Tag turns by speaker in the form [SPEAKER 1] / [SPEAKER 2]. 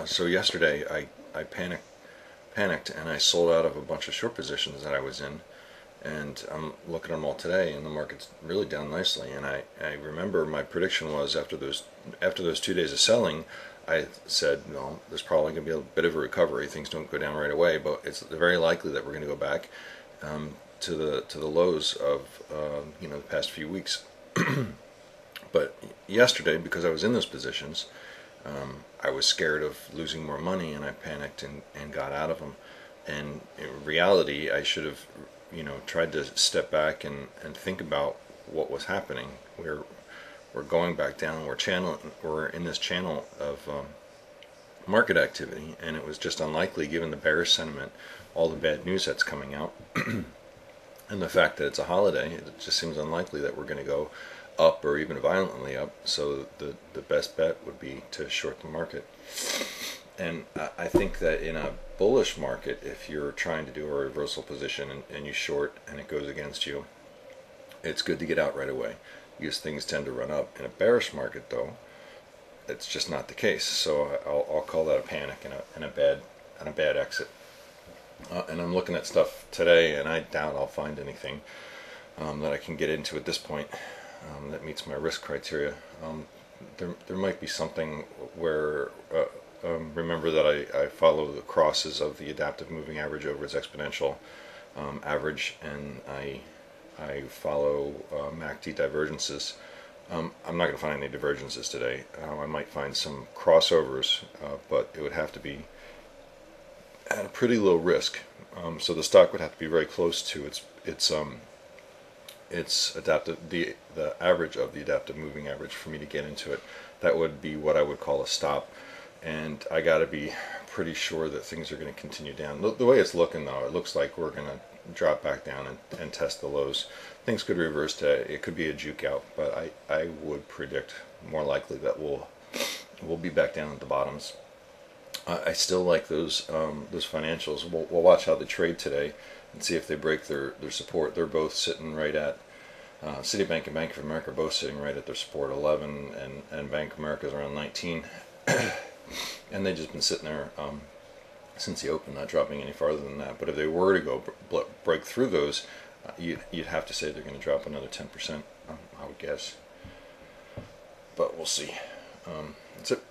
[SPEAKER 1] So yesterday I panicked and I sold out of a bunch of short positions that I was in, and I'm looking at them all today, and the market's really down nicely. And I remember my prediction was after those 2 days of selling, I said, no, there's probably going to be a bit of a recovery. Things don't go down right away, but it's very likely that we're going to go back to the lows of the past few weeks. But yesterday, because I was in those positions, I was scared of losing more money, and I panicked and got out of them. And in reality, I should have, tried to step back and think about what was happening. We're going back down. We're in this channel of market activity, and it was just unlikely, given the bearish sentiment, all the bad news that's coming out, and the fact that it's a holiday. It just seems unlikely that we're going to go up or even violently up. So the best bet would be to short the market. And I think that in a bullish market, if you're trying to do a reversal position and you short and it goes against you, it's good to get out right away, because things tend to run up. In a bearish market, though, it's just not the case. So I'll call that a panic and a bad exit. And I'm looking at stuff today, and I doubt I'll find anything that I can get into at this point that meets my risk criteria. There might be something where remember that I follow the crosses of the adaptive moving average over its exponential average, and I follow MACD divergences. I'm not going to find any divergences today. I might find some crossovers, but it would have to be at a pretty low risk. So the stock would have to be very close to its adaptive the average of the adaptive moving average for me to get into it. That would be what I would call a stop, and I got to be pretty sure that things are going to continue down. The way it's looking, though, it looks like we're going to drop back down and test the lows. Things could reverse today. It could be a juke out, but I would predict more likely that we'll be back down at the bottoms. I still like those financials. We'll watch how they trade today and see if they break their support. They're both sitting right at Citibank and Bank of America are both sitting right at their support 11, and Bank of America is around 19, and they've just been sitting there since the open, not dropping any farther than that. But if they were to go break through those, you'd have to say they're going to drop another 10%. I would guess, but we'll see. That's it.